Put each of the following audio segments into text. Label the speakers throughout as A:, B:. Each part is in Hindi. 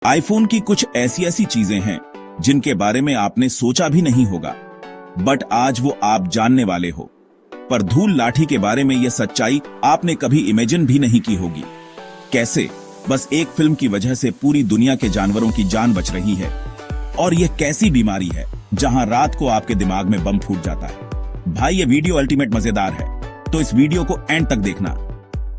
A: आईफोन की कुछ ऐसी ऐसी चीजें हैं जिनके बारे में आपने सोचा भी नहीं होगा, बट आज वो आप जानने वाले हो। पर धूल लाठी के बारे में यह सच्चाई आपने कभी इमेजिन भी नहीं की होगी। कैसे? बस एक फिल्म की वजह से पूरी दुनिया के जानवरों की जान बच रही है। और यह कैसी बीमारी है जहां रात को आपके दिमाग में बम फूट जाता है। भाई ये वीडियो अल्टीमेट मजेदार है, तो इस वीडियो को एंड तक देखना।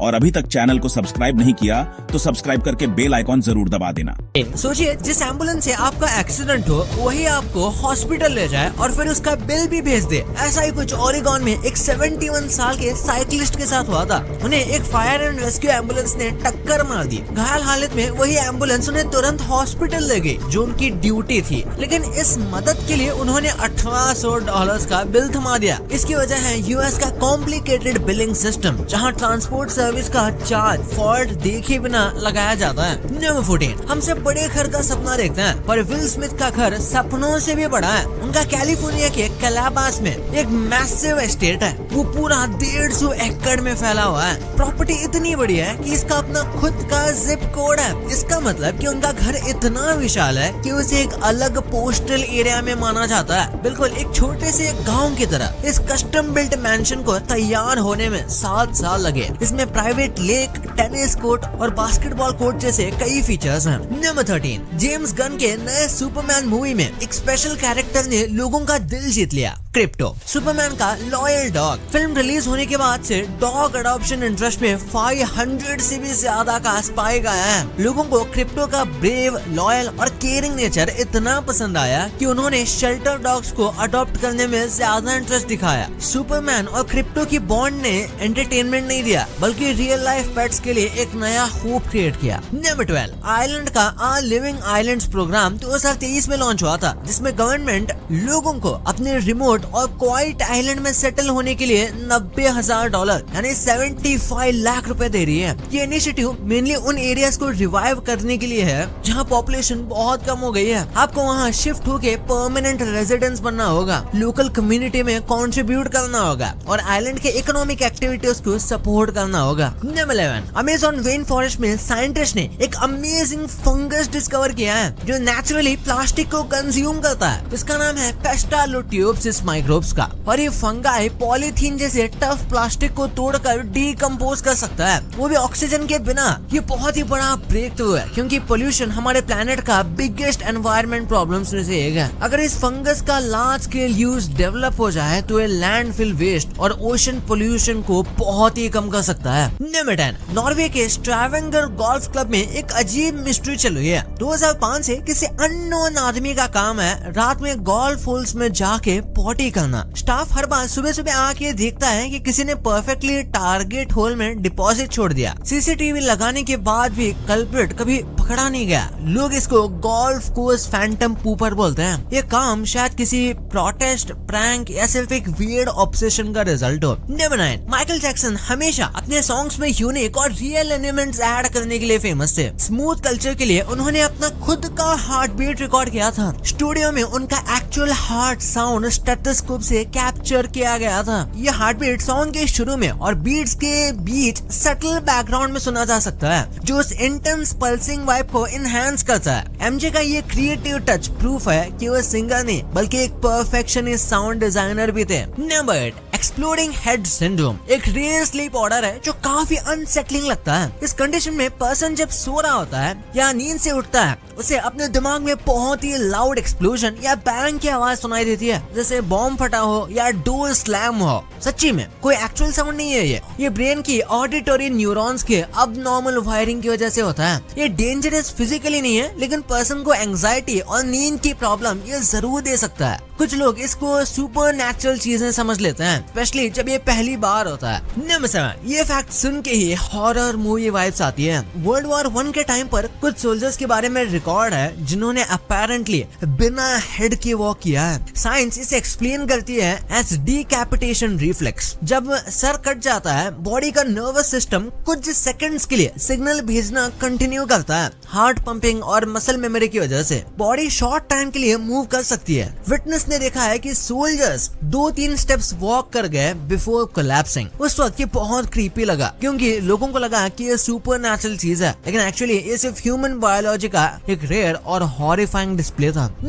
A: और अभी तक चैनल को सब्सक्राइब नहीं किया तो सब्सक्राइब करके बेल आइकॉन जरूर दबा देना।
B: सोचिए, जिस एम्बुलेंस से आपका एक्सीडेंट हो वही आपको हॉस्पिटल ले जाए और फिर उसका बिल भी भेज दे। ऐसा ही कुछ ओरेगॉन में एक 71 साल के साइकिलिस्ट के साथ हुआ था। उन्हें एक फायर एंड रेस्क्यू एम्बुलेंस ने टक्कर मार दी। घायल हालत में वही एम्बुलेंस उन्हें तुरंत हॉस्पिटल ले गई, जो उनकी ड्यूटी थी। लेकिन इस मदद के लिए उन्होंने $1800 का बिल थमा दिया। इसकी वजह है यूएस का कॉम्प्लिकेटेड बिलिंग सिस्टम, जहाँ ट्रांसपोर्ट सर्विस का चार्ज फॉल्ट देखे बिना लगाया जाता है। नंबर 14, हमसे बड़े घर का सपना देखते हैं, पर विल स्मिथ का घर सपनों से भी बड़ा है। उनका कैलिफोर्निया के कैलाबास में एक मैसिव एस्टेट है। वो पूरा 150 एकड़ में फैला हुआ है। प्रॉपर्टी इतनी बड़ी है कि इसका अपना खुद का जिप कोड है। इसका मतलब कि उनका घर इतना विशाल है कि उसे एक अलग पोस्टल एरिया में माना जाता है, बिल्कुल एक छोटे से गाँव की तरह। इस कस्टम बिल्ट मैंशन को तैयार होने में 7 साल लगे। इसमें प्राइवेट लेक, टेनिस कोर्ट और बास्केटबॉल कोर्ट जैसे कई फीचर्स हैं। नंबर 13, जेम्स गन के नए सुपरमैन मूवी में एक स्पेशल कैरेक्टर ने लोगों का दिल जीत लिया, क्रिप्टो, सुपरमैन का लॉयल डॉग। फिल्म रिलीज होने के बाद से डॉग अडॉप्शन इंटरेस्ट में 500 से भी ज्यादा का स्पाइक आया है। लोगों को क्रिप्टो का ब्रेव, लॉयल और केयरिंग नेचर इतना पसंद आया कि उन्होंने शेल्टर डॉग्स को अडॉप्ट करने में ज्यादा इंटरेस्ट दिखाया। सुपरमैन और क्रिप्टो की बॉन्ड ने एंटरटेनमेंट नहीं दिया, बल्कि रियल लाइफ पेट्स के लिए एक नया होप क्रिएट किया। नंबर 12, आइलैंड का लिविंग आइलैंड्स प्रोग्राम 2023 में लॉन्च हुआ था, जिसमें गवर्नमेंट लोगों को अपने रिमोट और क्वाइट आइलैंड में सेटल होने के लिए $90,000 यानी 75 लाख रुपए दे रही है। ये इनिशिएटिव मेनली उन एरियाज को रिवाइव करने के लिए है जहां पॉपुलेशन बहुत कम हो गई है। आपको वहां शिफ्ट होके परमानेंट रेजिडेंस बनना होगा, लोकल कम्युनिटी में कंट्रीब्यूट करना होगा और आइलैंड के इकोनॉमिक एक्टिविटीज को सपोर्ट करना होगा। नंबर 11, अमेज़न रेन फॉरेस्ट में साइंटिस्ट ने एक अमेजिंग फंगस डिस्कवर किया है जो नेचुरली प्लास्टिक को कंज्यूम करता है। इसका नाम है पेस्टालोट्यूब्सिस माइक्रोब्स का। और ये फंगाई पॉलीथीन जैसे टफ प्लास्टिक को तोड़कर डिकम्पोज कर सकता है, वो भी ऑक्सीजन के बिना। ये बहुत ही बड़ा ब्रेक थ्रू है, क्योंकि पोल्यूशन हमारे प्लेनेट का बिगेस्ट एनवायरमेंट प्रॉब्लम्स में से एक है। अगर इस फंगस का लार्ज स्केल यूज डेवलप हो जाए तो ये लैंडफिल वेस्ट और ओशन पोल्यूशन को बहुत ही कम कर सकता है। नंबर 10, नॉर्वे के स्ट्रावेंगर गोल्फ क्लब में एक अजीब मिस्ट्री चल रही है। 2005 से किसी अननोन आदमी का काम है रात में गोल्फ होल्स में जाके पॉटी करना। स्टाफ हर बार सुबह सुबह आके देखता है कि किसी ने परफेक्टली टारगेट होल में डिपॉजिट छोड़ दिया। सीसीटीवी लगाने के बाद भी कल्प्रिट कभी पकड़ा नहीं गया। लोग इसको गोल्फ कोर्स फैंटम पूपर बोलते हैं। ये काम शायद किसी प्रोटेस्ट, प्रैंक या सिर्फ एक वियर्ड ऑब्सेशन का रिजल्ट हो। नंबर 9, माइकल जैक्सन हमेशा अपने सॉन्ग्स में यूनिक और रियल एलिमेंट्स ऐड करने के लिए फेमस थे। स्मूथ कल्चर के लिए उन्होंने अपना खुद का हार्ट बीट रिकॉर्ड किया था। स्टूडियो में उनका एक्चुअल हार्ट साउंड स्टेथोस्कोप से कैप्चर किया गया था। ये हार्ट बीट सॉन्ग के शुरू में और बीट्स के बीच सटल बैकग्राउंड में सुना जा सकता है, जो उस इंटेंस पल्सिंग वाइब को इनहैंस करता है। एमजे का ये क्रिएटिव टच प्रूफ है कि वो सिंगर नहीं बल्कि एक परफेक्शनिस्ट साउंड डिजाइनर भी थे। नंबर 8, एक्सप्लोडिंग हेड सिंड्रोम एक रेयर स्लीप ऑर्डर है जो काफी अनसेटलिंग लगता है। इस कंडीशन में पर्सन जब सो रहा होता है या नींद से उठता है, उसे अपने दिमाग में बहुत ही लाउड एक्सप्लोजन या बैंग की आवाज सुनाई देती है, जैसे बॉम्ब फटा हो या डोर स्लैम हो। सच्ची में कोई एक्चुअल साउंड नहीं है। ये ब्रेन की ऑडिटरी न्यूरॉन्स के अबनॉर्मल वायरिंग की वजह से होता है। ये डेंजरस फिजिकली नहीं है, लेकिन पर्सन को एंजाइटी और नींद की प्रॉब्लम ये जरूर दे सकता है। कुछ लोग इसको सुपर नेचुरल चीजें समझ लेते हैं, स्पेशली जब ये पहली बार होता है। नंबर 7, ये फैक्ट सुन के ही हॉरर मूवी वाइब्स आती है। वर्ल्ड वॉर 1 के टाइम पर कुछ सोल्जर्स के बारे में रिकॉर्ड है जिन्होंने अपेरेंटली बिना हेड के वॉक किया है। साइंस इसे एक्सप्लेन करती है एज डिकैपिटेशन रिफ्लेक्स। जब सर कट जाता है, बॉडी का नर्वस सिस्टम कुछ सेकंड्स के लिए सिग्नल भेजना कंटिन्यू करता है। हार्ट पंपिंग और मसल मेमोरी की वजह से बॉडी शॉर्ट टाइम के लिए मूव कर सकती है। विटनेस उसने देखा है कि सोल्जर्स 2-3 स्टेप्स वॉक कर गए बिफोर कोलैप्सिंग। उस वक्त ये बहुत क्रीपी लगा क्योंकि लोगों को लगा कि ये सुपरनैचुरल चीज है, लेकिन एक्चुअली ये सिर्फ ह्यूमन बायोलॉजी का एक रेयर और हॉरिफाइंग डिस्प्ले था।